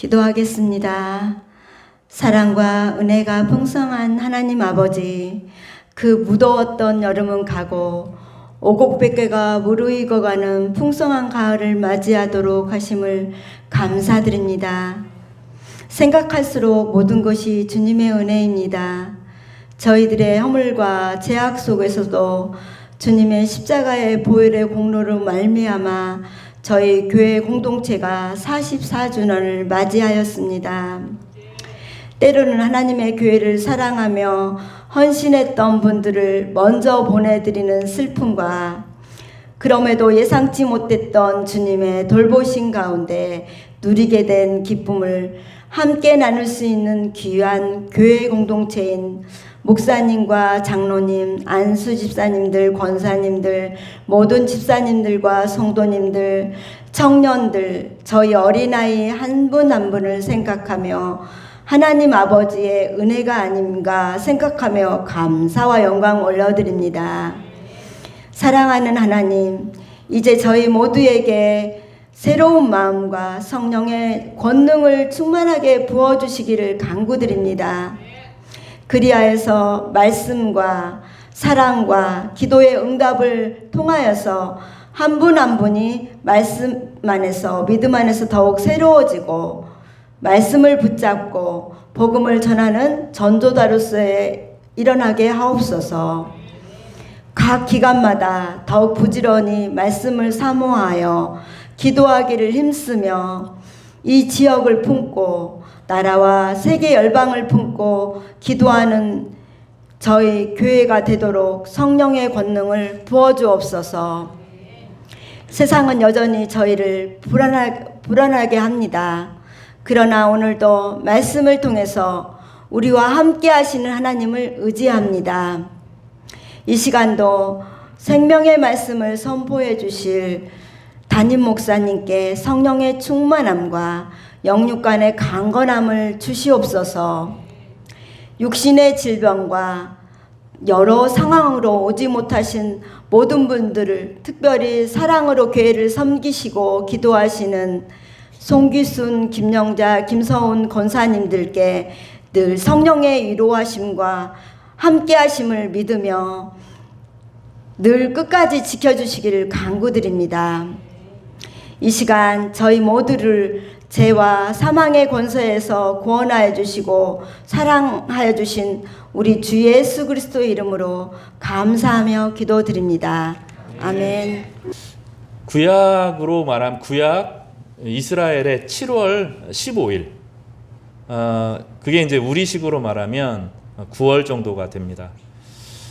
기도하겠습니다. 사랑과 은혜가 풍성한 하나님 아버지, 그 무더웠던 여름은 가고 오곡백개가 무르익어가는 풍성한 가을을 맞이하도록 하심을 감사드립니다. 생각할수록 모든 것이 주님의 은혜입니다. 저희들의 허물과 죄악 속에서도 주님의 십자가의 보혈의 공로로 말미암아 저희 교회 공동체가 44주년을 맞이하였습니다. 때로는 하나님의 교회를 사랑하며 헌신했던 분들을 먼저 보내드리는 슬픔과 그럼에도 예상치 못했던 주님의 돌보신 가운데 누리게 된 기쁨을 함께 나눌 수 있는 귀한 교회 공동체인 목사님과 장로님, 안수 집사님들, 권사님들, 모든 집사님들과 성도님들, 청년들, 저희 어린아이 한 분 한 분을 생각하며 하나님 아버지의 은혜가 아닌가 생각하며 감사와 영광 올려드립니다. 사랑하는 하나님, 이제 저희 모두에게 새로운 마음과 성령의 권능을 충만하게 부어주시기를 간구드립니다. 그리하여서 말씀과 사랑과 기도의 응답을 통하여서 한 분 한 분이 말씀 안에서 믿음 안에서 더욱 새로워지고 말씀을 붙잡고 복음을 전하는 전도자로서의 일어나게 하옵소서. 각 기간마다 더욱 부지런히 말씀을 사모하여 기도하기를 힘쓰며 이 지역을 품고 나라와 세계 열방을 품고 기도하는 저희 교회가 되도록 성령의 권능을 부어주옵소서. 세상은 여전히 저희를 불안하게 합니다. 그러나 오늘도 말씀을 통해서 우리와 함께 하시는 하나님을 의지합니다. 이 시간도 생명의 말씀을 선포해 주실 담임 목사님께 성령의 충만함과 영육간의 강건함을 주시옵소서. 육신의 질병과 여러 상황으로 오지 못하신 모든 분들을 특별히 사랑으로 교회를 섬기시고 기도하시는 송기순, 김영자, 김서훈 권사님들께 늘 성령의 위로하심과 함께하심을 믿으며 늘 끝까지 지켜주시기를 간구드립니다. 이 시간 저희 모두를 죄와 사망의 권세에서 구원하여 주시고 사랑하여 주신 우리 주 예수 그리스도의 이름으로 감사하며 기도드립니다. 아멘. 구약으로 말하면 구약 이스라엘의 7월 15일, 그게 이제 우리식으로 말하면 9월 정도가 됩니다.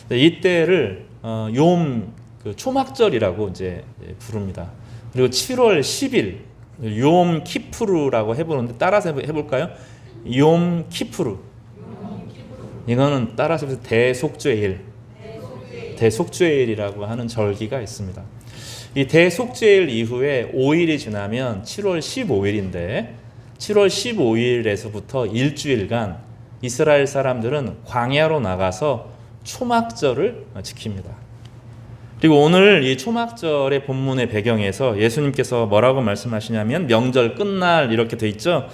이때를 욤 초막절이라고 이제 부릅니다. 그리고 7월 10일 욤 키푸르라고 해보는데 따라서 해볼까요? 욤 키푸르. 이거는 따라서 대속죄일이라고 하는 절기가 있습니다. 이 대속죄일 이후에 5일이 지나면 7월 15일인데 7월 15일에서부터 일주일간 이스라엘 사람들은 광야로 나가서 초막절을 지킵니다. 그리고 오늘 이 초막절의 본문의 배경에서 예수님께서 뭐라고 말씀하시냐면 명절 끝날 이렇게 돼 있죠.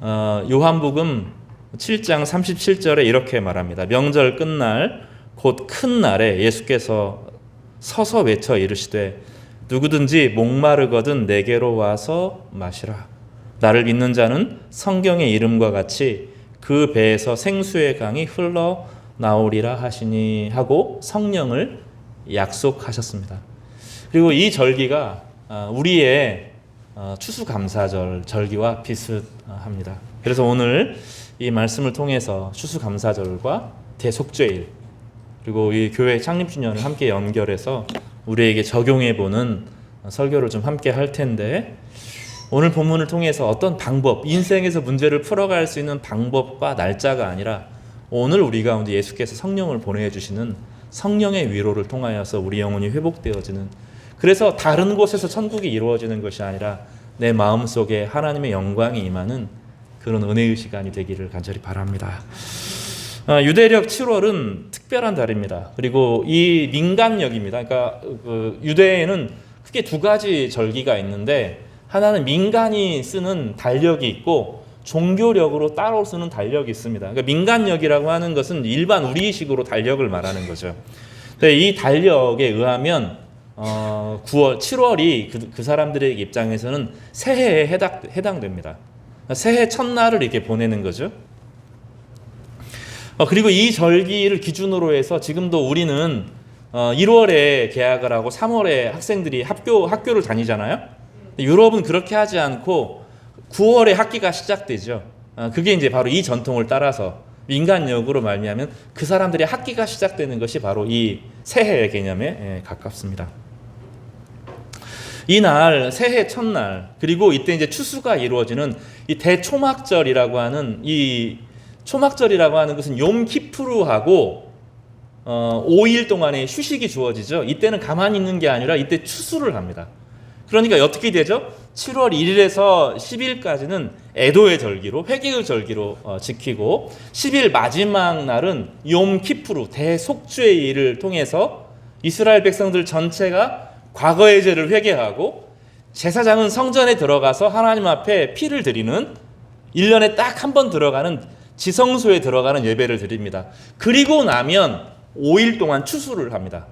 요한복음 7장 37절에 이렇게 말합니다. 명절 끝날 곧 큰 날에 예수께서 서서 외쳐 이르시되 누구든지 목마르거든 내게로 와서 마시라. 나를 믿는 자는 성경의 이름과 같이 그 배에서 생수의 강이 흘러 나오리라 하시니 하고 성령을 약속하셨습니다. 그리고 이 절기가 우리의 추수감사절 절기와 비슷합니다. 그래서 오늘 이 말씀을 통해서 추수감사절과 대속죄일 그리고 이 교회 창립주년을 함께 연결해서 우리에게 적용해보는 설교를 좀 함께 할 텐데, 오늘 본문을 통해서 어떤 방법, 인생에서 문제를 풀어갈 수 있는 방법과 날짜가 아니라 오늘 우리 가운데 예수께서 성령을 보내주시는 성령의 위로를 통하여서 우리 영혼이 회복되어지는, 그래서 다른 곳에서 천국이 이루어지는 것이 아니라 내 마음속에 하나님의 영광이 임하는 그런 은혜의 시간이 되기를 간절히 바랍니다. 유대력 7월은 특별한 달입니다. 그리고 이 민간력입니다. 그러니까 유대에는 크게 두 가지 절기가 있는데, 하나는 민간이 쓰는 달력이 있고 종교력으로 따라올 수 있는 달력이 있습니다. 그러니까 민간력이라고 하는 것은 일반 우리식으로 달력을 말하는 거죠. 근데 이 달력에 의하면 9월, 7월이 그 사람들의 입장에서는 새해에 해당됩니다. 새해 첫날을 이렇게 보내는 거죠. 그리고 이 절기를 기준으로 해서 지금도 우리는 1월에 개학을 하고 3월에 학생들이 학교를 다니잖아요. 유럽은 그렇게 하지 않고 9월에 학기가 시작되죠. 그게 이제 바로 이 전통을 따라서 민간력으로 말미암은 그 사람들의 학기가 시작되는 것이 바로 이 새해의 개념에 가깝습니다. 이날 새해 첫날, 그리고 이때 이제 추수가 이루어지는 이 대초막절이라고 하는 이 초막절이라고 하는 것은 욤키푸르하고 5일 동안의 휴식이 주어지죠. 이때는 가만히 있는 게 아니라 이때 추수를 합니다. 그러니까 어떻게 되죠? 7월 1일에서 10일까지는 애도의 절기로, 회개의 절기로 지키고 10일 마지막 날은 욤키푸르 대속죄일을 통해서 이스라엘 백성들 전체가 과거의 죄를 회개하고 제사장은 성전에 들어가서 하나님 앞에 피를 드리는 1년에 딱 한 번 들어가는 지성소에 들어가는 예배를 드립니다. 그리고 나면 5일 동안 추수를 합니다.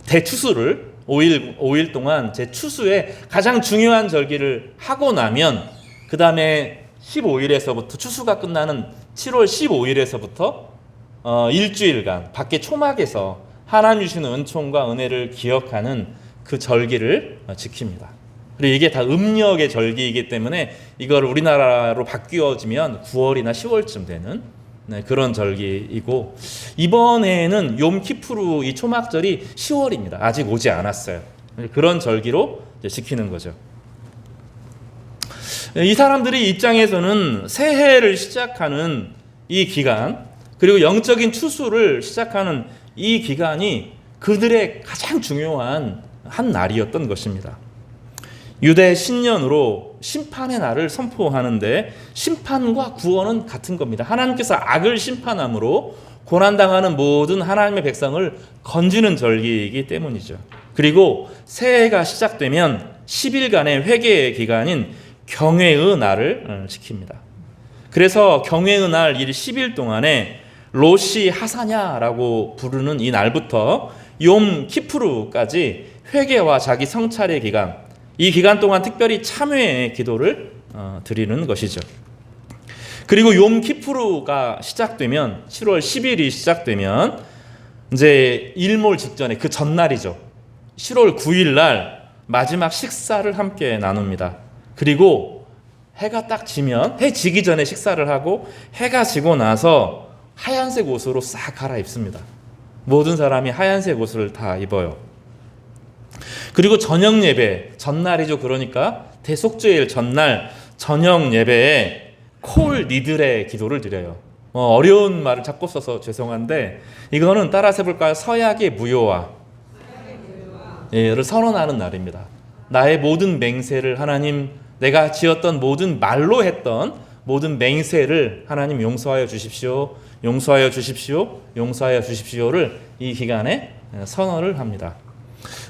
대추수를 5일 동안 제 추수에 가장 중요한 절기를 하고 나면 그 다음에 15일에서부터 추수가 끝나는 7월 15일에서부터 일주일간 밖에 초막에서 하나님 주시는 은총과 은혜를 기억하는 그 절기를 지킵니다. 그리고 이게 다 음력의 절기이기 때문에 이걸 우리나라로 바뀌어지면 9월이나 10월쯤 되는 그런 절기이고, 이번에는 욤키푸르 이 초막절이 10월입니다. 아직 오지 않았어요. 그런 절기로 지키는 거죠. 이 사람들의 입장에서는 새해를 시작하는 이 기간, 그리고 영적인 추수를 시작하는 이 기간이 그들의 가장 중요한 한 날이었던 것입니다. 유대 신년으로 심판의 날을 선포하는데 심판과 구원은 같은 겁니다. 하나님께서 악을 심판함으로 고난당하는 모든 하나님의 백성을 건지는 절기이기 때문이죠. 그리고 새해가 시작되면 10일간의 회개의 기간인 경외의 날을 지킵니다. 그래서 경외의 날 이 10일 동안에 로시 하사냐라고 부르는 이 날부터 욤키푸르까지 회개와 자기 성찰의 기간, 이 기간 동안 특별히 참회의 기도를 드리는 것이죠. 그리고 욤키푸르가 시작되면 7월 10일이 시작되면 이제 일몰 직전에 그 전날이죠. 7월 9일 날 마지막 식사를 함께 나눕니다. 그리고 해가 딱 지면, 해 지기 전에 식사를 하고 해가 지고 나서 하얀색 옷으로 싹 갈아입습니다. 모든 사람이 하얀색 옷을 다 입어요. 그리고 저녁 예배, 전날이죠. 그러니까 대속죄일 전날 저녁 예배에 콜 니들의 기도를 드려요. 어려운 말을 자꾸 써서 죄송한데 이거는 따라서 해볼까요? 서약의 무효화를 선언하는 날입니다. 나의 모든 맹세를 하나님, 내가 지었던 모든 말로 했던 모든 맹세를 하나님 용서하여 주십시오. 용서하여 주십시오. 용서하여 주십시오를 이 기간에 선언을 합니다.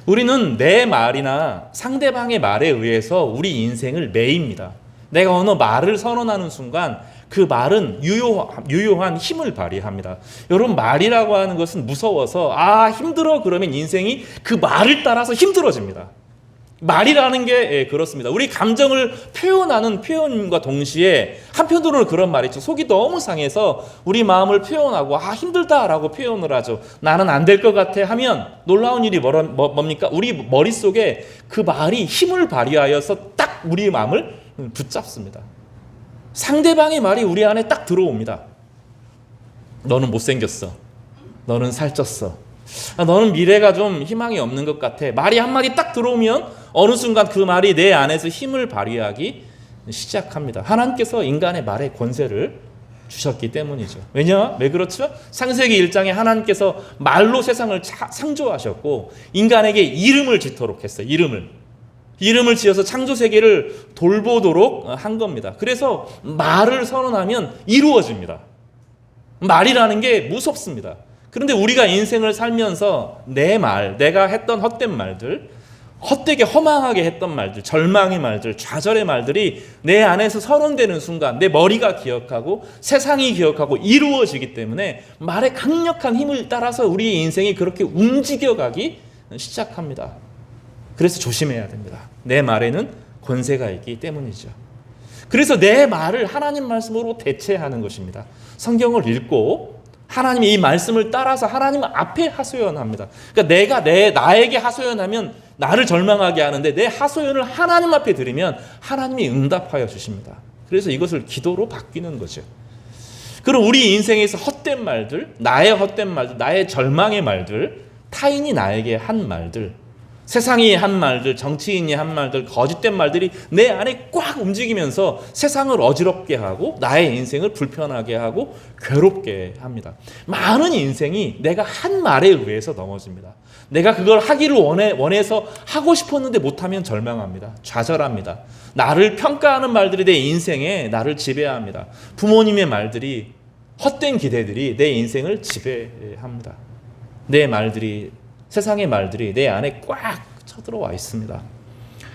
우리는 내 말이나 상대방의 말에 의해서 우리 인생을 매입니다. 내가 어느 말을 선언하는 순간 그 말은 유효한 힘을 발휘합니다. 여러분, 말이라고 하는 것은 무서워서 힘들어 그러면 인생이 그 말을 따라서 힘들어집니다. 말이라는 게 그렇습니다. 우리 감정을 표현하는 표현과 동시에 한편으로는 그런 말이 있죠. 속이 너무 상해서 우리 마음을 표현하고 힘들다라고 표현을 하죠. 나는 안 될 것 같아 하면 놀라운 일이 뭡니까? 우리 머릿속에 그 말이 힘을 발휘하여서 딱 우리 마음을 붙잡습니다. 상대방의 말이 우리 안에 딱 들어옵니다. 너는 못생겼어. 너는 살쪘어. 너는 미래가 좀 희망이 없는 것 같아. 말이 한마디 딱 들어오면 어느 순간 그 말이 내 안에서 힘을 발휘하기 시작합니다. 하나님께서 인간의 말에 권세를 주셨기 때문이죠. 왜 그렇죠? 창세기 1장에 하나님께서 말로 세상을 창조하셨고 인간에게 이름을 짓도록 했어요. 이름을 지어서 창조 세계를 돌보도록 한 겁니다. 그래서 말을 선언하면 이루어집니다. 말이라는 게 무섭습니다. 그런데 우리가 인생을 살면서 내 말, 내가 했던 헛된 말들, 헛되게 허망하게 했던 말들, 절망의 말들, 좌절의 말들이 내 안에서 선언되는 순간 내 머리가 기억하고 세상이 기억하고 이루어지기 때문에 말의 강력한 힘을 따라서 우리의 인생이 그렇게 움직여가기 시작합니다. 그래서 조심해야 됩니다. 내 말에는 권세가 있기 때문이죠. 그래서 내 말을 하나님 말씀으로 대체하는 것입니다. 성경을 읽고 하나님의 이 말씀을 따라서 하나님 앞에 하소연합니다. 그러니까 나에게 하소연하면 나를 절망하게 하는데 내 하소연을 하나님 앞에 드리면 하나님이 응답하여 주십니다. 그래서 이것을 기도로 바뀌는 거죠. 그럼 우리 인생에서 헛된 말들, 나의 헛된 말들, 나의 절망의 말들, 타인이 나에게 한 말들, 세상이 한 말들, 정치인이 한 말들, 거짓된 말들이 내 안에 꽉 움직이면서 세상을 어지럽게 하고 나의 인생을 불편하게 하고 괴롭게 합니다. 많은 인생이 내가 한 말에 의해서 넘어집니다. 내가 그걸 하기를 원해서 하고 싶었는데 못하면 절망합니다. 좌절합니다. 나를 평가하는 말들이 내 인생에 나를 지배합니다. 부모님의 말들이, 헛된 기대들이 내 인생을 지배합니다. 내 말들이, 세상의 말들이 내 안에 꽉 쳐들어와 있습니다.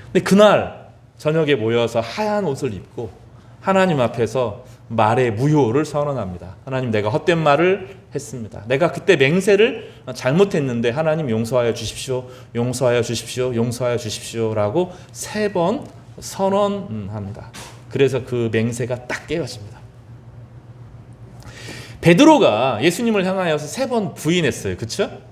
근데 그날 저녁에 모여서 하얀 옷을 입고 하나님 앞에서 말의 무효를 선언합니다. 하나님, 내가 헛된 말을 했습니다. 내가 그때 맹세를 잘못했는데 하나님 용서하여 주십시오. 용서하여 주십시오. 용서하여 주십시오라고 3번 선언합니다. 그래서 그 맹세가 딱 깨어집니다. 베드로가 예수님을 향하여서 3번 부인했어요. 그렇죠?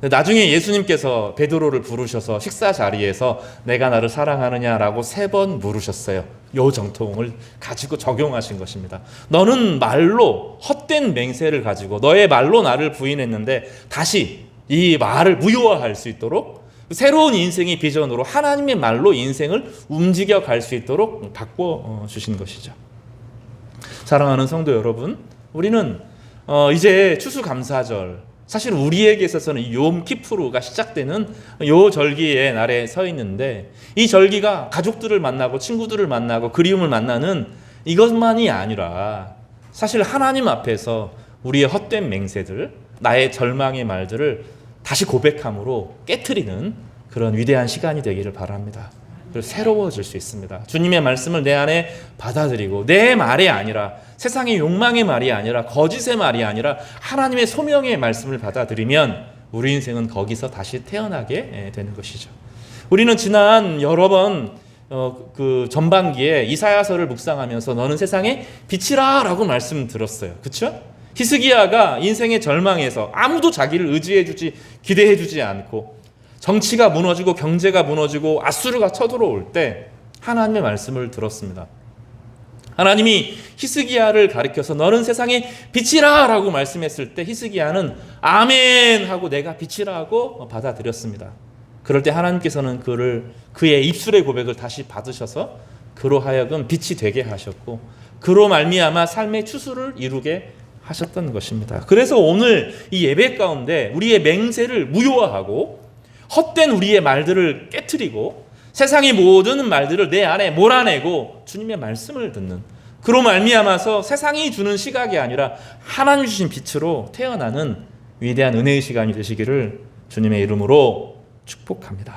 나중에 예수님께서 베드로를 부르셔서 식사 자리에서 내가 나를 사랑하느냐라고 3번 물으셨어요. 요 정통을 가지고 적용하신 것입니다. 너는 말로 헛된 맹세를 가지고 너의 말로 나를 부인했는데 다시 이 말을 무효화할 수 있도록 새로운 인생의 비전으로 하나님의 말로 인생을 움직여 갈 수 있도록 바꿔주신 것이죠. 사랑하는 성도 여러분, 우리는 이제 추수감사절, 사실 우리에게 있어서는 욤키푸르가 시작되는 요 절기의 날에 서 있는데, 이 절기가 가족들을 만나고 친구들을 만나고 그리움을 만나는 이것만이 아니라 사실 하나님 앞에서 우리의 헛된 맹세들, 나의 절망의 말들을 다시 고백함으로 깨트리는 그런 위대한 시간이 되기를 바랍니다. 그리고 새로워질 수 있습니다. 주님의 말씀을 내 안에 받아들이고 내 말이 아니라, 세상의 욕망의 말이 아니라, 거짓의 말이 아니라 하나님의 소명의 말씀을 받아들이면 우리 인생은 거기서 다시 태어나게 되는 것이죠. 우리는 지난 여러 번 그 전반기에 이사야서를 묵상하면서 너는 세상의 빛이라 라고 말씀 들었어요. 그렇죠? 히스기야가 인생의 절망에서 아무도 자기를 의지해주지, 기대해주지 않고 정치가 무너지고 경제가 무너지고 아수르가 쳐들어올 때 하나님의 말씀을 들었습니다. 하나님이 히스기야를 가리켜서 너는 세상의 빛이라 라고 말씀했을 때 히스기야는 아멘 하고 내가 빛이라 하고 받아들였습니다. 그럴 때 하나님께서는 그의 입술의 고백을 다시 받으셔서 그로 하여금 빛이 되게 하셨고 그로 말미암아 삶의 추수를 이루게 하셨던 것입니다. 그래서 오늘 이 예배 가운데 우리의 맹세를 무효화하고 헛된 우리의 말들을 깨트리고 세상의 모든 말들을 내 안에 몰아내고 주님의 말씀을 듣는, 그로 말미암아서 세상이 주는 시각이 아니라 하나님 주신 빛으로 태어나는 위대한 은혜의 시간이 되시기를 주님의 이름으로 축복합니다.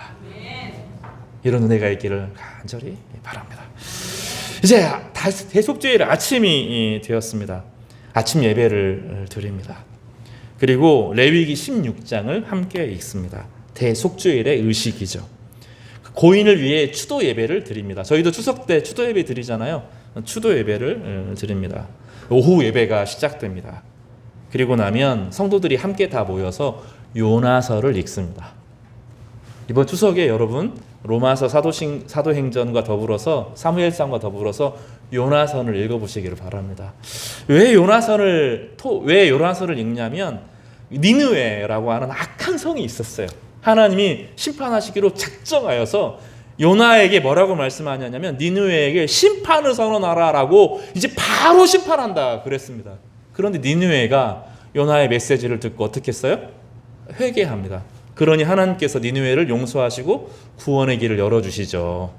이런 은혜가 있기를 간절히 바랍니다. 이제 대속죄일 아침이 되었습니다. 아침 예배를 드립니다. 그리고 레위기 16장을 함께 읽습니다. 대속죄일의 의식이죠. 고인을 위해 추도 예배를 드립니다. 저희도 추석 때 추도 예배 드리잖아요. 추도 예배를 드립니다. 오후 예배가 시작됩니다. 그리고 나면 성도들이 함께 다 모여서 요나서를 읽습니다. 이번 추석에 여러분 로마서 사도행전과 더불어서 사무엘상과 더불어서 요나서를 읽어보시기를 바랍니다. 왜 요나서를 읽냐면 니느웨라고 하는 악한 성이 있었어요. 하나님이 심판하시기로 작정하여서 요나에게 뭐라고 말씀하냐면 니느웨에게 심판을 선언하라라고 이제 바로 심판한다 그랬습니다. 그런데 니느웨가 요나의 메시지를 듣고 어떻게 했어요? 회개합니다. 그러니 하나님께서 니느웨를 용서하시고 구원의 길을 열어주시죠.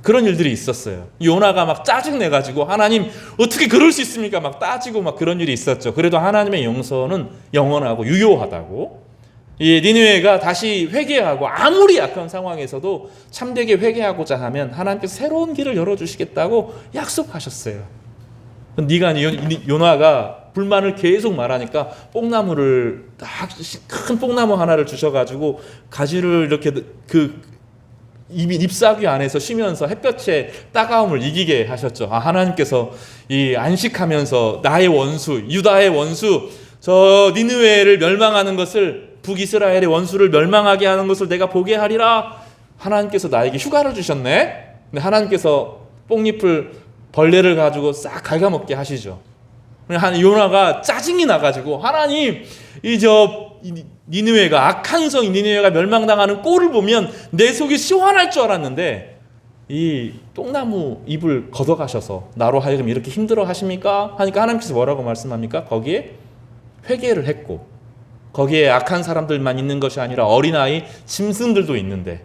그런 일들이 있었어요. 요나가 막 짜증내가지고 하나님 어떻게 그럴 수 있습니까? 막 따지고 막 그런 일이 있었죠. 그래도 하나님의 용서는 영원하고 유효하다고 이 니느웨가 다시 회개하고 아무리 약한 상황에서도 참되게 회개하고자 하면 하나님께서 새로운 길을 열어주시겠다고 약속하셨어요. 네가 요나가 불만을 계속 말하니까 뽕나무를 큰 뽕나무 하나를 주셔가지고 가지를 이렇게 잎사귀 안에서 쉬면서 햇볕의 따가움을 이기게 하셨죠. 하나님께서 이 안식하면서 나의 원수 유다의 원수 저 니느웨를 멸망하는 것을 북이스라엘의 원수를 멸망하게 하는 것을 내가 보게 하리라. 하나님께서 나에게 휴가를 주셨네. 근데 하나님께서 뽕잎을 벌레를 가지고 싹 갉아먹게 하시죠. 요나가 짜증이 나가지고 하나님 니느웨가 악한 성 니느웨가 멸망당하는 꼴을 보면 내 속이 시원할 줄 알았는데 이 똥나무 잎을 걷어가셔서 나로 하여금 이렇게 힘들어 하십니까? 하니까 하나님께서 뭐라고 말씀합니까? 거기에 회개를 했고 거기에 악한 사람들만 있는 것이 아니라 어린아이 짐승들도 있는데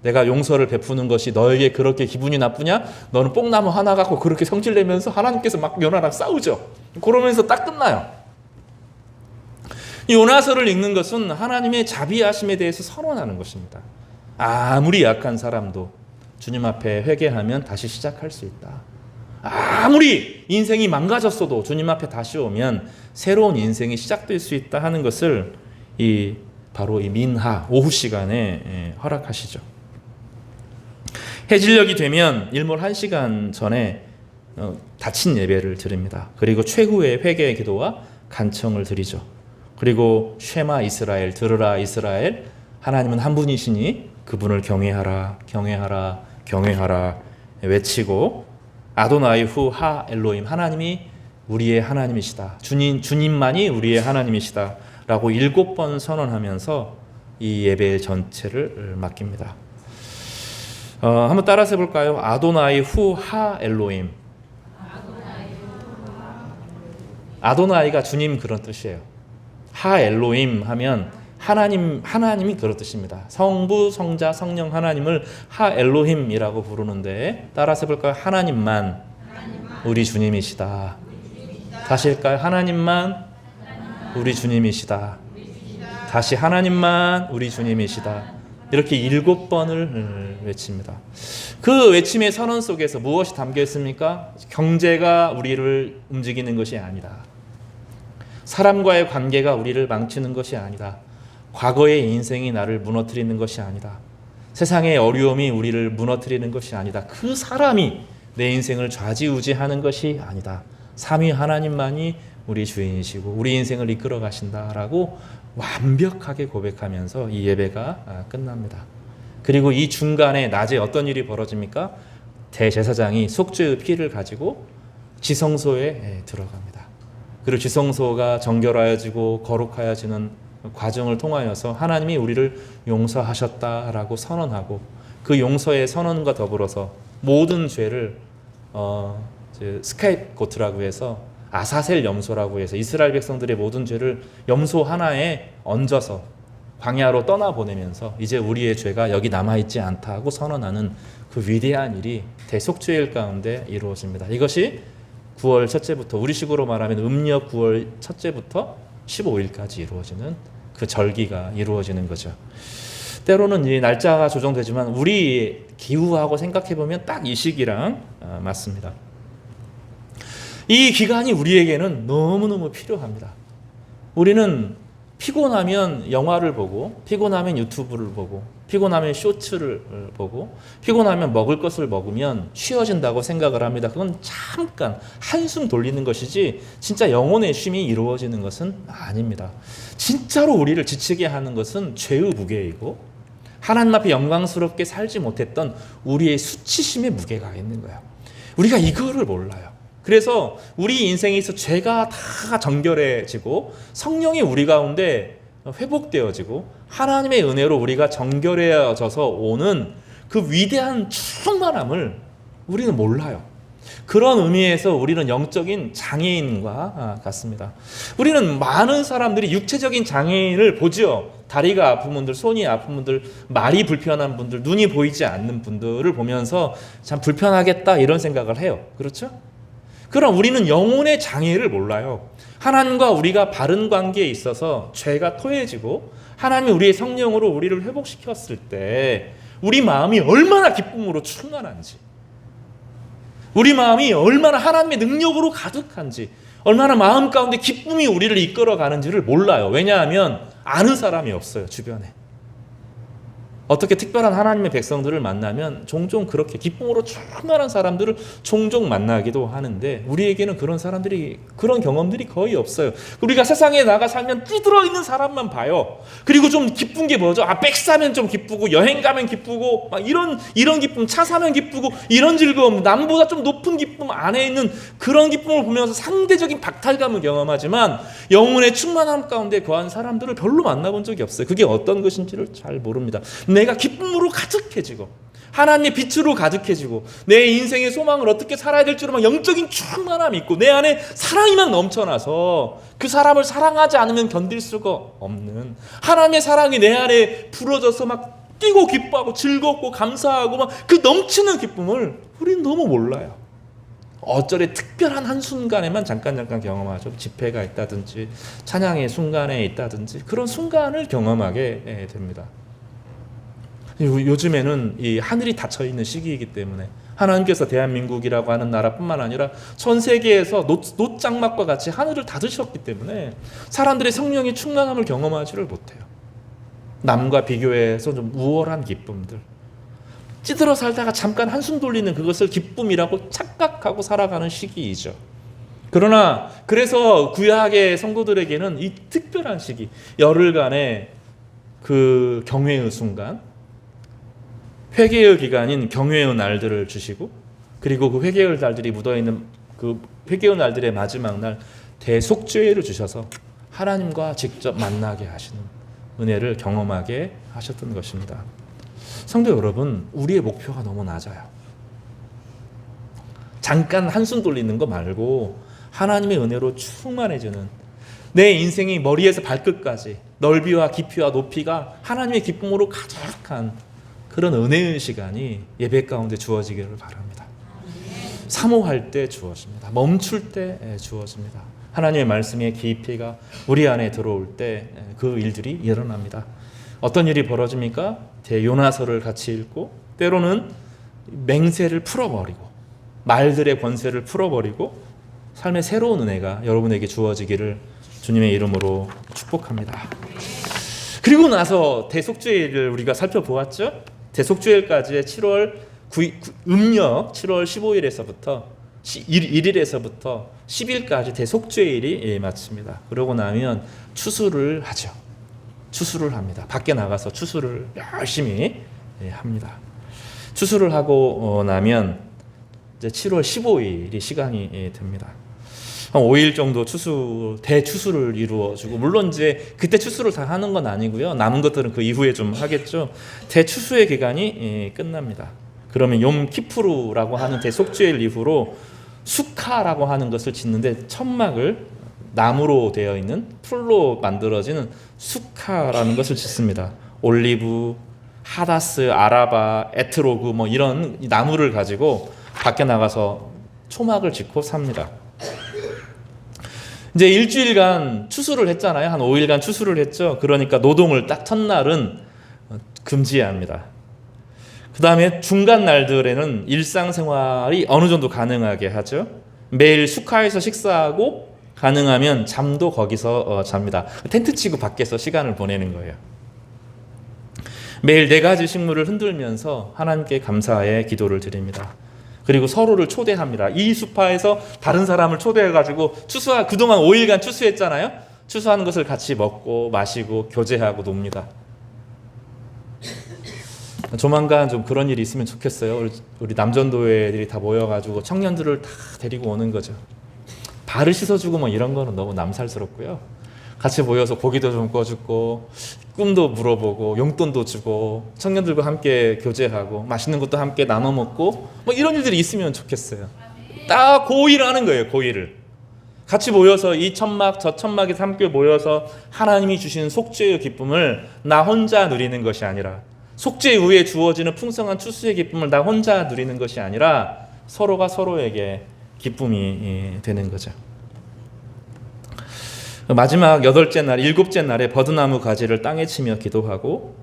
내가 용서를 베푸는 것이 너에게 그렇게 기분이 나쁘냐? 너는 뽕나무 하나 갖고 그렇게 성질내면서 하나님께서 막 요나랑 싸우죠. 그러면서 딱 끝나요. 이 요나서를 읽는 것은 하나님의 자비하심에 대해서 선언하는 것입니다. 아무리 약한 사람도 주님 앞에 회개하면 다시 시작할 수 있다. 아무리 인생이 망가졌어도 주님 앞에 다시 오면 새로운 인생이 시작될 수 있다 하는 것을 바로 이 민하 오후 시간에 허락하시죠. 해질녘이 되면 일몰 1시간 전에 닫힌 예배를 드립니다. 그리고 최후의 회개의 기도와 간청을 드리죠. 그리고 쉐마 이스라엘, 들으라 이스라엘, 하나님은 한 분이시니 그분을 경외하라, 경외하라, 경외하라 외치고 아도나이 후 하 엘로임, 하나님이 우리의 하나님이시다. 주님만이 우리의 하나님이시다. 라고 7번 선언하면서 이 예배 전체를 맡깁니다. 한번 따라서 해볼까요? 아도나이 후 하 엘로임. 아도나이가 주님 그런 뜻이에요. 하 엘로임 하면 하나님이 그런 뜻입니다. 성부, 성자, 성령 하나님을 하 엘로힘이라고 부르는데 따라서 해볼까요? 하나님만 우리 주님이시다. 다시 할까요? 하나님만 우리 주님이시다. 다시 하나님만 우리 주님이시다. 이렇게 7번을 외칩니다. 그 외침의 선언 속에서 무엇이 담겨 있습니까? 경제가 우리를 움직이는 것이 아니다. 사람과의 관계가 우리를 망치는 것이 아니다. 과거의 인생이 나를 무너뜨리는 것이 아니다. 세상의 어려움이 우리를 무너뜨리는 것이 아니다. 그 사람이 내 인생을 좌지우지하는 것이 아니다. 삼위 하나님만이 우리 주인이시고 우리 인생을 이끌어 가신다라고 완벽하게 고백하면서 이 예배가 끝납니다. 그리고 이 중간에 낮에 어떤 일이 벌어집니까? 대제사장이 속죄의 피를 가지고 지성소에 들어갑니다. 그리고 지성소가 정결하여지고 거룩하여지는 과정을 통하여서 하나님이 우리를 용서하셨다라고 선언하고 그 용서의 선언과 더불어서 모든 죄를 스카이고트라고 해서 아사셀 염소라고 해서 이스라엘 백성들의 모든 죄를 염소 하나에 얹어서 광야로 떠나보내면서 이제 우리의 죄가 여기 남아있지 않다고 선언하는 그 위대한 일이 대속죄일 가운데 이루어집니다. 이것이 9월 첫째부터 우리식으로 말하면 음력 9월 첫째부터 15일까지 이루어지는 그 절기가 이루어지는 거죠. 때로는 이 날짜가 조정되지만 우리 기후하고 생각해보면 딱 이 시기랑 맞습니다. 이 기간이 우리에게는 너무너무 필요합니다. 우리는 피곤하면 영화를 보고 피곤하면 유튜브를 보고 피곤하면 쇼츠를 보고 피곤하면 먹을 것을 먹으면 쉬어진다고 생각을 합니다. 그건 잠깐 한숨 돌리는 것이지 진짜 영혼의 쉼이 이루어지는 것은 아닙니다. 진짜로 우리를 지치게 하는 것은 죄의 무게이고 하나님 앞에 영광스럽게 살지 못했던 우리의 수치심의 무게가 있는 거예요. 우리가 이거를 몰라요. 그래서 우리 인생에 있어 죄가 다 정결해지고 성령이 우리 가운데 회복되어지고 하나님의 은혜로 우리가 정결해져서 오는 그 위대한 충만함을 우리는 몰라요. 그런 의미에서 우리는 영적인 장애인과 같습니다. 우리는 많은 사람들이 육체적인 장애인을 보죠. 다리가 아픈 분들, 손이 아픈 분들, 말이 불편한 분들, 눈이 보이지 않는 분들을 보면서 참 불편하겠다 이런 생각을 해요. 그렇죠? 그럼 우리는 영혼의 장애를 몰라요. 하나님과 우리가 바른 관계에 있어서 죄가 토해지고 하나님이 우리의 성령으로 우리를 회복시켰을 때 우리 마음이 얼마나 기쁨으로 충만한지, 우리 마음이 얼마나 하나님의 능력으로 가득한지, 얼마나 마음 가운데 기쁨이 우리를 이끌어가는지를 몰라요. 왜냐하면 아는 사람이 없어요, 주변에. 어떻게 특별한 하나님의 백성들을 만나면 종종 그렇게 기쁨으로 충만한 사람들을 종종 만나기도 하는데 우리에게는 그런 경험들이 거의 없어요. 우리가 세상에 나가 살면 찌들어 있는 사람만 봐요. 그리고 좀 기쁜 게 뭐죠? 백 사면 좀 기쁘고 여행 가면 기쁘고 막 이런 기쁨, 차 사면 기쁘고 이런 즐거움, 남보다 좀 높은 기쁨 안에 있는 그런 기쁨을 보면서 상대적인 박탈감을 경험하지만 영혼의 충만함 가운데 거한 사람들을 별로 만나본 적이 없어요. 그게 어떤 것인지를 잘 모릅니다. 내가 기쁨으로 가득해지고 하나님의 빛으로 가득해지고 내 인생의 소망을 어떻게 살아야 될지로 막 영적인 충만함이 있고 내 안에 사랑이 막 넘쳐나서 그 사람을 사랑하지 않으면 견딜 수가 없는 하나님의 사랑이 내 안에 불어져서 막 뛰고 기뻐하고 즐겁고 감사하고 막 그 넘치는 기쁨을 우리는 너무 몰라요. 어쩌래 특별한 한순간에만 잠깐 경험하죠. 집회가 있다든지 찬양의 순간에 있다든지 그런 순간을 경험하게 됩니다. 요즘에는 이 하늘이 닫혀 있는 시기이기 때문에 하나님께서 대한민국이라고 하는 나라뿐만 아니라 전 세계에서 노장막과 같이 하늘을 닫으셨기 때문에 사람들의 성령의 충만함을 경험하지를 못해요. 남과 비교해서 좀 우월한 기쁨들, 찌들어 살다가 잠깐 한숨 돌리는 그것을 기쁨이라고 착각하고 살아가는 시기이죠. 그러나 그래서 구약의 성도들에게는 이 특별한 시기, 열흘간의 그 경외의 순간, 회개의 기간인 경외의 날들을 주시고 그리고 그 회개의 날들이 묻어있는 그 회개의 날들의 마지막 날 대속죄를 주셔서 하나님과 직접 만나게 하시는 은혜를 경험하게 하셨던 것입니다. 성도 여러분, 우리의 목표가 너무 낮아요. 잠깐 한숨 돌리는 거 말고 하나님의 은혜로 충만해지는 내 인생이 머리에서 발끝까지 넓이와 깊이와 높이가 하나님의 기쁨으로 가득한 그런 은혜의 시간이 예배 가운데 주어지기를 바랍니다. 사모할 때 주어집니다. 멈출 때 주어집니다. 하나님의 말씀의 깊이가 우리 안에 들어올 때 그 일들이 일어납니다. 어떤 일이 벌어집니까? 대요나서를 같이 읽고 때로는 맹세를 풀어버리고 말들의 권세를 풀어버리고 삶의 새로운 은혜가 여러분에게 주어지기를 주님의 이름으로 축복합니다. 그리고 나서 대속죄일을 우리가 살펴보았죠. 대속죄일까지의 7월 음력 7월 15일에서부터 1일에서부터 10일까지 대속죄일이 마칩니다. 그러고 나면 추수를 하죠. 추수를 합니다. 밖에 나가서 추수를 열심히 합니다. 추수를 하고 나면 이제 7월 15일이 시간이 됩니다. 한 5일 정도 대추수를 이루어주고, 물론 이제 그때 추수를 다 하는 건 아니고요. 남은 것들은 그 이후에 좀 하겠죠. 대추수의 기간이 끝납니다. 그러면 욤 키푸르라고 하는 대속죄일 이후로 수카라고 하는 것을 짓는데 천막을 나무로 되어 있는 풀로 만들어지는 수카라는 것을 짓습니다. 올리브, 하다스, 아라바, 에트로그 뭐 이런 나무를 가지고 밖에 나가서 초막을 짓고 삽니다. 이제 일주일간 추수를 했잖아요. 한 5일간 추수를 했죠. 그러니까 노동을 딱 첫날은 금지합니다. 그 다음에 중간 날들에는 일상생활이 어느 정도 가능하게 하죠. 매일 수카에서 식사하고 가능하면 잠도 거기서 잡니다. 텐트 치고 밖에서 시간을 보내는 거예요. 매일 4가지 식물을 흔들면서 하나님께 감사의 기도를 드립니다. 그리고 서로를 초대합니다. 이 수파에서 다른 사람을 초대해가지고 그동안 5일간 추수했잖아요. 추수하는 것을 같이 먹고 마시고 교제하고 놉니다. 조만간 좀 그런 일이 있으면 좋겠어요. 우리 남전도회들이 다 모여가지고 청년들을 다 데리고 오는 거죠. 발을 씻어주고 뭐 이런 거는 너무 남살스럽고요. 같이 모여서 고기도 좀 구워주고 꿈도 물어보고 용돈도 주고 청년들과 함께 교제하고 맛있는 것도 함께 나눠 먹고 뭐 이런 일들이 있으면 좋겠어요. 딱 고의를 하는 거예요. 고의를 같이 모여서 이 천막 저 천막에서 함께 모여서 하나님이 주신 속죄의 기쁨을 나 혼자 누리는 것이 아니라, 속죄 후에 주어지는 풍성한 추수의 기쁨을 나 혼자 누리는 것이 아니라 서로가 서로에게 기쁨이 되는 거죠. 마지막 8째 날, 7째 날에 버드나무 가지를 땅에 치며 기도하고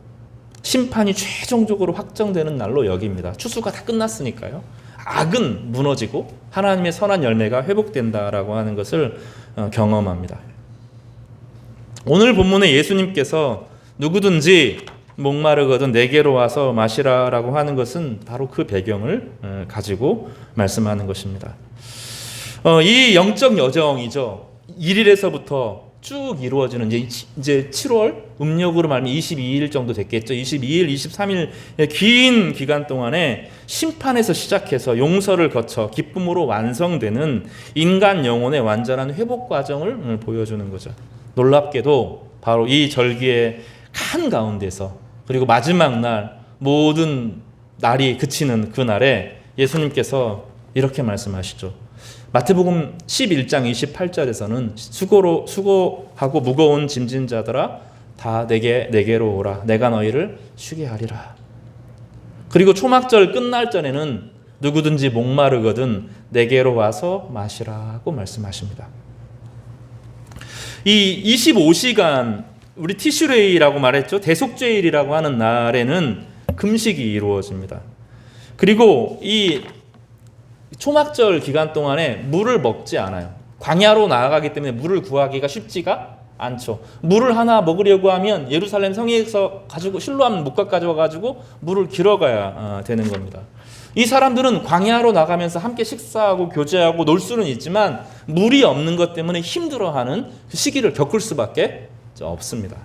심판이 최종적으로 확정되는 날로 여깁니다. 추수가 다 끝났으니까요. 악은 무너지고 하나님의 선한 열매가 회복된다라고 하는 것을 경험합니다. 오늘 본문에 예수님께서 누구든지 목마르거든 내게로 와서 마시라라고 하는 것은 바로 그 배경을 가지고 말씀하는 것입니다. 이 영적 여정이죠. 1일에서부터 쭉 이루어지는 이제 7월 음력으로 말하면 22일 정도 됐겠죠. 22일, 23일 긴 기간 동안에 심판에서 시작해서 용서를 거쳐 기쁨으로 완성되는 인간 영혼의 완전한 회복 과정을 보여주는 거죠. 놀랍게도 바로 이 절기의 한가운데서 그리고 마지막 날 모든 날이 그치는 그 날에 예수님께서 이렇게 말씀하시죠. 마태복음 11장 28절에서는 수고하고 무거운 짐진 자들아 다 내게로 오라 내가 너희를 쉬게 하리라. 그리고 초막절 끝날 전에는 누구든지 목마르거든 내게로 와서 마시라고 말씀하십니다. 이 25시간 우리 티슈레이라고 말했죠. 대속죄일이라고 하는 날에는 금식이 이루어집니다. 그리고 이 초막절 기간 동안에 물을 먹지 않아요. 광야로 나아가기 때문에 물을 구하기가 쉽지가 않죠. 물을 하나 먹으려고 하면 예루살렘 성에서 가지고 실로암 묵각 가져와 가지고 물을 길어가야 되는 겁니다. 이 사람들은 광야로 나가면서 함께 식사하고 교제하고 놀 수는 있지만 물이 없는 것 때문에 힘들어하는 그 시기를 겪을 수밖에 없습니다.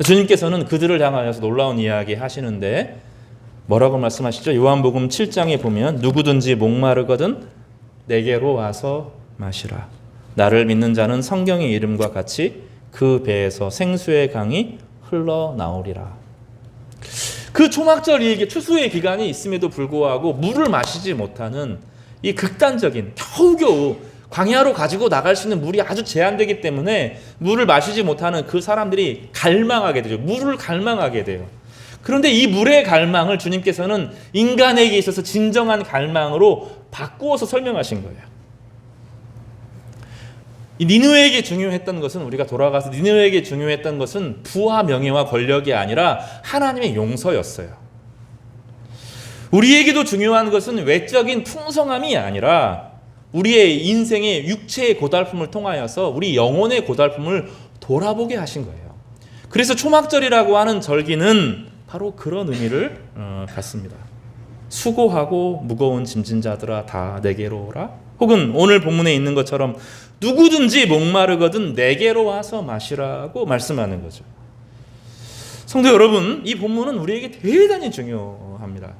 주님께서는 그들을 향하여서 놀라운 이야기 하시는데 뭐라고 말씀하시죠? 요한복음 7장에 보면 누구든지 목마르거든 내게로 와서 마시라. 나를 믿는 자는 성경의 이름과 같이 그 배에서 생수의 강이 흘러나오리라. 그 초막절 추수의 기간이 있음에도 불구하고 물을 마시지 못하는 이 극단적인 겨우겨우 광야로 가지고 나갈 수 있는 물이 아주 제한되기 때문에 물을 마시지 못하는 그 사람들이 갈망하게 되죠. 물을 갈망하게 돼요. 그런데 이 물의 갈망을 주님께서는 인간에게 있어서 진정한 갈망으로 바꾸어서 설명하신 거예요. 이 니느웨에게 중요했던 것은 우리가 돌아가서 니느웨에게 중요했던 것은 부와 명예와 권력이 아니라 하나님의 용서였어요. 우리에게도 중요한 것은 외적인 풍성함이 아니라 우리의 인생의 육체의 고달픔을 통하여서 우리 영혼의 고달픔을 돌아보게 하신 거예요. 그래서 초막절이라고 하는 절기는 바로 그런 의미를 갖습니다. 수고하고 무거운 짐진 자들아 다 내게로 오라. 혹은 오늘 본문에 있는 것처럼 누구든지 목마르거든 내게로 와서 마시라고 말씀하는 거죠. 성도 여러분, 이 본문은 우리에게 대단히 중요합니다.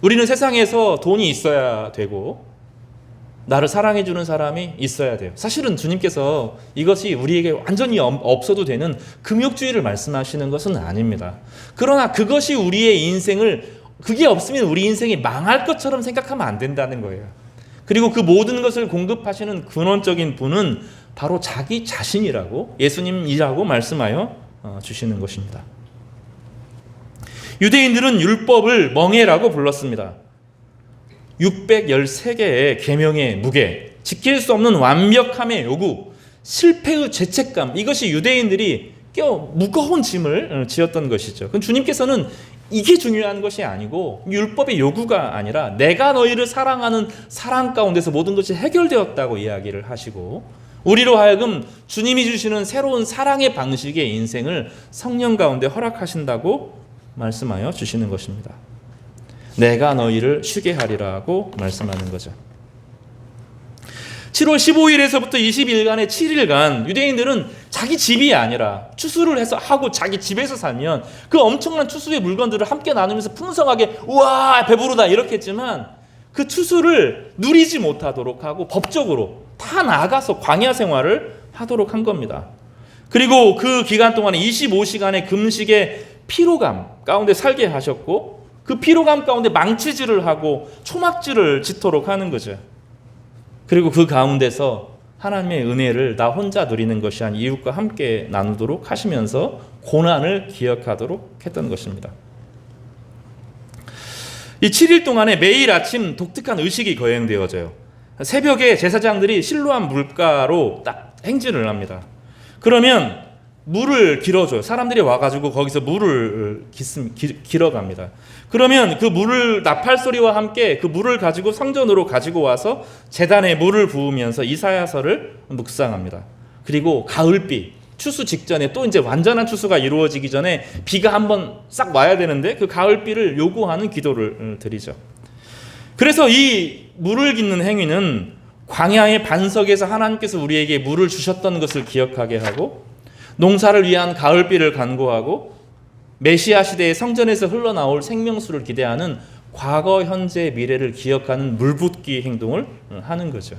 우리는 세상에서 돈이 있어야 되고 나를 사랑해주는 사람이 있어야 돼요. 사실은 주님께서 이것이 우리에게 완전히 없어도 되는 금욕주의를 말씀하시는 것은 아닙니다. 그러나 그것이 우리의 인생을 그게 없으면 우리 인생이 망할 것처럼 생각하면 안 된다는 거예요. 그리고 그 모든 것을 공급하시는 근원적인 분은 바로 자기 자신이라고 예수님이라고 말씀하여 주시는 것입니다. 유대인들은 율법을 멍에라고 불렀습니다. 613개의 계명의 무게, 지킬 수 없는 완벽함의 요구, 실패의 죄책감, 이것이 유대인들이 무거운 짐을 지었던 것이죠. 그럼 주님께서는 이게 중요한 것이 아니고 율법의 요구가 아니라 내가 너희를 사랑하는 사랑 가운데서 모든 것이 해결되었다고 이야기를 하시고 우리로 하여금 주님이 주시는 새로운 사랑의 방식의 인생을 성령 가운데 허락하신다고 말씀하여 주시는 것입니다. 내가 너희를 쉬게 하리라고 말씀하는 거죠. 7월 15일에서부터 20일간의 7일간 유대인들은 자기 집이 아니라 추수를 해서 하고 자기 집에서 살면 그 엄청난 추수의 물건들을 함께 나누면서 풍성하게 우와 배부르다 이렇게 했지만 그 추수를 누리지 못하도록 하고 법적으로 다 나가서 광야 생활을 하도록 한 겁니다. 그리고 그 기간 동안에 25시간의 금식의 피로감 가운데 살게 하셨고 그 피로감 가운데 망치질을 하고 초막질을 짓도록 하는 거죠. 그리고 그 가운데서 하나님의 은혜를 나 혼자 누리는 것이 아닌 이웃과 함께 나누도록 하시면서 고난을 기억하도록 했던 것입니다. 이 7일 동안에 매일 아침 독특한 의식이 거행되어져요. 새벽에 제사장들이 실로암 물가로 딱 행진을 합니다. 그러면 물을 길어줘요. 사람들이 와가지고 거기서 물을 길어갑니다. 그러면 그 물을 나팔 소리와 함께 그 물을 가지고 성전으로 가지고 와서 제단에 물을 부으면서 이사야서를 묵상합니다. 그리고 가을비, 추수 직전에 또 이제 완전한 추수가 이루어지기 전에 비가 한번 싹 와야 되는데 그 가을비를 요구하는 기도를 드리죠. 그래서 이 물을 깃는 행위는 광야의 반석에서 하나님께서 우리에게 물을 주셨던 것을 기억하게 하고, 농사를 위한 가을비를 간구하고, 메시아 시대의 성전에서 흘러나올 생명수를 기대하는 과거, 현재, 미래를 기억하는 물붓기 행동을 하는 거죠.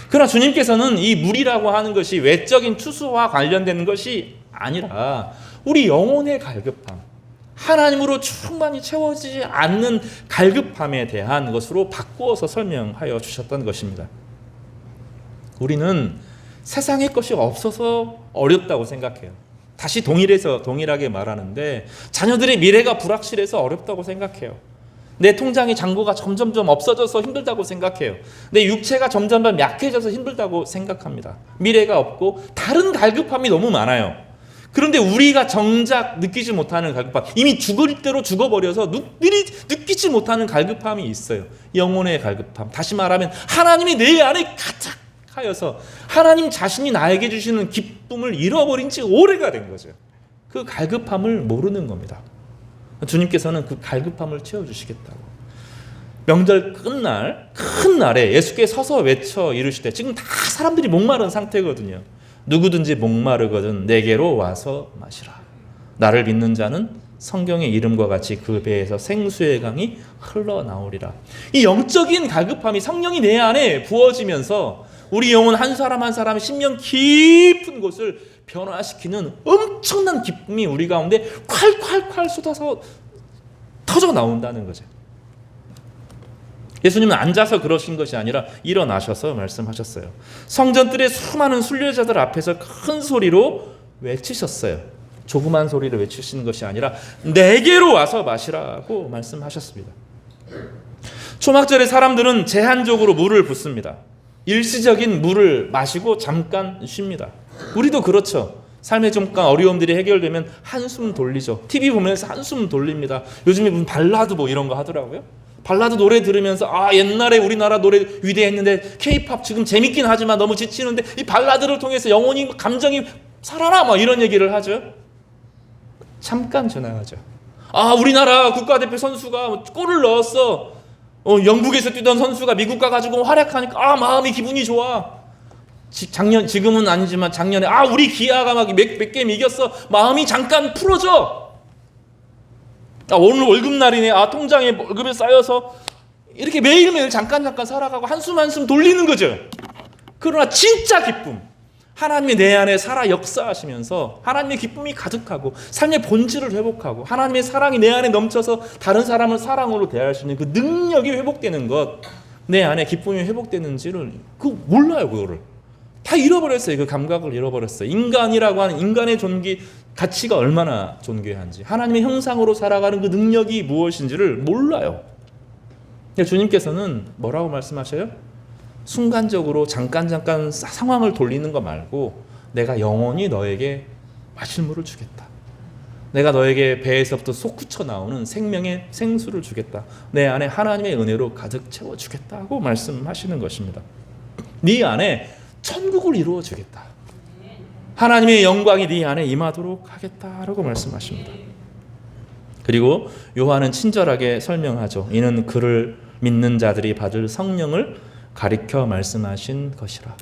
그러나 주님께서는 이 물이라고 하는 것이 외적인 추수와 관련된 것이 아니라 우리 영혼의 갈급함, 하나님으로 충만히 채워지지 않는 갈급함에 대한 것으로 바꾸어서 설명하여 주셨던 것입니다. 우리는 세상의 것이 없어서 어렵다고 생각해요. 다시 동일하게 말하는데, 자녀들의 미래가 불확실해서 어렵다고 생각해요. 내 통장의 잔고가 점점점 없어져서 힘들다고 생각해요. 내 육체가 점점점 약해져서 힘들다고 생각합니다. 미래가 없고 다른 갈급함이 너무 많아요. 그런데 우리가 정작 느끼지 못하는 갈급함, 이미 죽을 대로 죽어버려서 느끼지 못하는 갈급함이 있어요. 영혼의 갈급함. 다시 말하면 하나님이 내 안에 가득하여서 하나님 자신이 나에게 주시는 기쁨을 잃어버린 지 오래가 된 거죠. 그 갈급함을 모르는 겁니다. 주님께서는 그 갈급함을 채워주시겠다고. 명절 끝날 큰 날에 예수께 서서 외쳐 이르시되, 지금 다 사람들이 목마른 상태거든요. 누구든지 목마르거든 내게로 와서 마시라. 나를 믿는 자는 성경의 이름과 같이 그 배에서 생수의 강이 흘러나오리라. 이 영적인 갈급함이 성령이 내 안에 부어지면서 우리 영혼 한 사람 한 사람의 심령 깊은 곳을 변화시키는 엄청난 기쁨이 우리 가운데 콸콸콸 쏟아서 터져 나온다는 거죠. 예수님은 앉아서 그러신 것이 아니라 일어나셔서 말씀하셨어요. 성전들의 수많은 순례자들 앞에서 큰 소리로 외치셨어요. 조그만 소리를 외치시는 것이 아니라 내게로 와서 마시라고 말씀하셨습니다. 초막절에 사람들은 제한적으로 물을 붓습니다. 일시적인 물을 마시고 잠깐 쉽니다. 우리도 그렇죠. 삶의 잠깐 어려움들이 해결되면 한숨 돌리죠. TV 보면서 한숨 돌립니다. 요즘에 무슨 발라드 뭐 이런 거 하더라고요. 발라드 노래 들으면서 옛날에 우리나라 노래 위대했는데 K-팝 지금 재밌긴 하지만 너무 지치는데 이 발라드를 통해서 영혼이 감정이 살아나 막 이런 얘기를 하죠. 잠깐 지나가죠. 우리나라 국가대표 선수가 골을 넣었어. 영국에서 뛰던 선수가 미국 가가지고 활약하니까 마음이 기분이 좋아. 지금은 아니지만 작년에 우리 기아가 막 몇 게임 이겼어. 마음이 잠깐 풀어져. 오늘 월급날이네. 통장에 월급이 쌓여서 이렇게 매일매일 잠깐 살아가고 한숨 돌리는 거죠. 그러나 진짜 기쁨, 하나님이 내 안에 살아 역사하시면서 하나님의 기쁨이 가득하고 삶의 본질을 회복하고 하나님의 사랑이 내 안에 넘쳐서 다른 사람을 사랑으로 대할 수 있는 그 능력이 회복되는 것, 내 안에 기쁨이 회복되는지를 몰라요. 그거를 다 잃어버렸어요. 그 감각을 잃어버렸어요. 인간이라고 하는 인간의 가치가 얼마나 존귀한지, 하나님의 형상으로 살아가는 그 능력이 무엇인지를 몰라요. 주님께서는 뭐라고 말씀하셔요? 순간적으로 잠깐 상황을 돌리는 거 말고 내가 영원히 너에게 마실 물을 주겠다. 내가 너에게 배에서부터 솟구쳐 나오는 생명의 생수를 주겠다. 내 안에 하나님의 은혜로 가득 채워주겠다고 말씀하시는 것입니다. 네 안에 천국을 이루어 주겠다. 하나님의 영광이 네 안에 임하도록 하겠다라고 말씀하십니다. 그리고 요한은 친절하게 설명하죠. 이는 그를 믿는 자들이 받을 성령을 가리켜 말씀하신 것이라.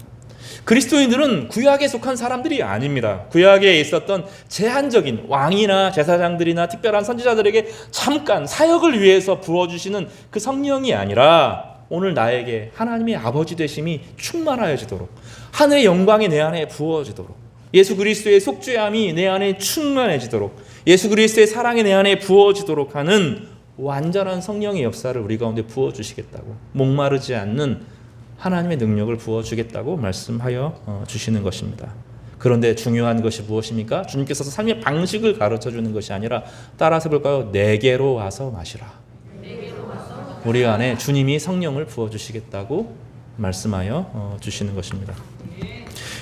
그리스도인들은 구약에 속한 사람들이 아닙니다. 구약에 있었던 제한적인 왕이나 제사장들이나 특별한 선지자들에게 잠깐 사역을 위해서 부어주시는 그 성령이 아니라 오늘 나에게 하나님의 아버지 되심이 충만하여지도록, 하늘의 영광이 내 안에 부어지도록, 예수 그리스도의 속죄함이 내 안에 충만해지도록, 예수 그리스도의 사랑이 내 안에 부어지도록 하는 완전한 성령의 역사를 우리 가운데 부어주시겠다고, 목마르지 않는 하나님의 능력을 부어주겠다고 말씀하여 주시는 것입니다. 그런데 중요한 것이 무엇입니까? 주님께서 삶의 방식을 가르쳐주는 것이 아니라, 따라서 볼까요? 내게로 와서 마시라. 우리 안에 주님이 성령을 부어주시겠다고 말씀하여 주시는 것입니다.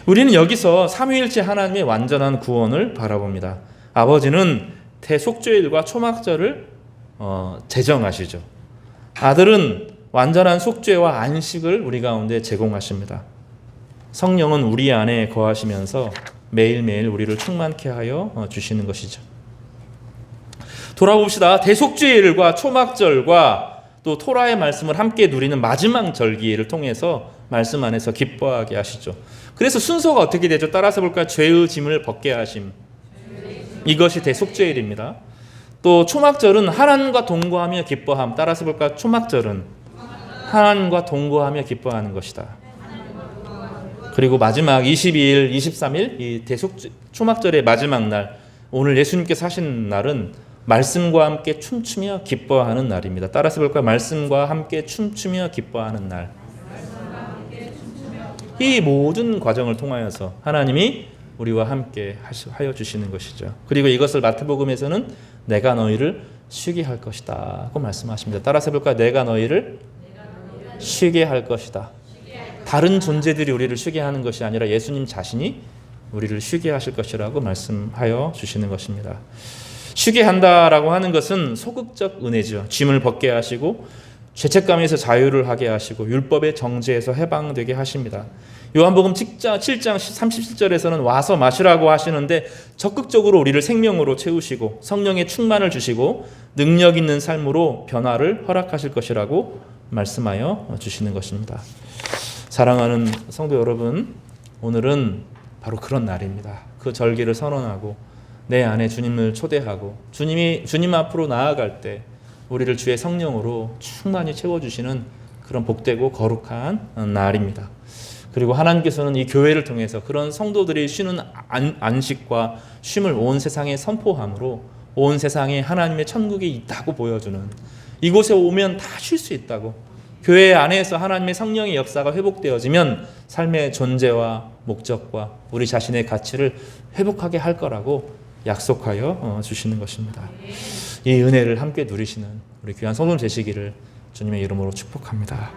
우리는 여기서 삼위일체 하나님의 완전한 구원을 바라봅니다. 아버지는 대속죄일과 초막절을 제정하시죠. 아들은 완전한 속죄와 안식을 우리 가운데 제공하십니다. 성령은 우리 안에 거하시면서 매일매일 우리를 충만케 하여 주시는 것이죠. 돌아봅시다. 대속죄일과 초막절과 또 토라의 말씀을 함께 누리는 마지막 절기를 통해서 말씀 안에서 기뻐하게 하시죠. 그래서 순서가 어떻게 되죠? 따라서 볼까요? 죄의 짐을 벗게 하심. 이것이 대속죄일입니다. 또 초막절은 하나님과 동거하며 기뻐함. 따라서 볼까요? 초막절은 하나님과 동거하며 기뻐하는 것이다. 그리고 마지막 22일, 23일 이 초막절의 마지막 날, 오늘 예수님께서 하신 날은 말씀과 함께 춤추며 기뻐하는 날입니다. 따라서 볼까요? 말씀과 함께 춤추며 기뻐하는 날. 이 모든 과정을 통하여서 하나님이 우리와 함께 하여 주시는 것이죠. 그리고 이것을 마태복음에서는 내가 너희를 쉬게 할 것이다 고 말씀하십니다. 따라서 볼까요? 내가 너희를 쉬게 할 것이다. 다른 존재들이 우리를 쉬게 하는 것이 아니라 예수님 자신이 우리를 쉬게 하실 것이라고 말씀하여 주시는 것입니다. 쉬게 한다라고 하는 것은 소극적 은혜죠. 짐을 벗게 하시고 죄책감에서 자유를 하게 하시고 율법의 정죄에서 해방되게 하십니다. 요한복음 7장 37절에서는 와서 마시라고 하시는데 적극적으로 우리를 생명으로 채우시고 성령의 충만을 주시고 능력 있는 삶으로 변화를 허락하실 것이라고 말씀하여 주시는 것입니다. 사랑하는 성도 여러분, 오늘은 바로 그런 날입니다. 그 절기를 선언하고 내 안에 주님을 초대하고 주님 앞으로 나아갈 때 우리를 주의 성령으로 충만히 채워주시는 그런 복되고 거룩한 날입니다. 그리고 하나님께서는 이 교회를 통해서 그런 성도들이 쉬는 안식과 쉼을 온 세상에 선포함으로 온 세상에 하나님의 천국이 있다고 보여주는, 이곳에 오면 다 쉴 수 있다고, 교회 안에서 하나님의 성령의 역사가 회복되어지면 삶의 존재와 목적과 우리 자신의 가치를 회복하게 할 거라고 약속하여 주시는 것입니다. 이 은혜를 함께 누리시는 우리 귀한 성도 되시기를 주님의 이름으로 축복합니다.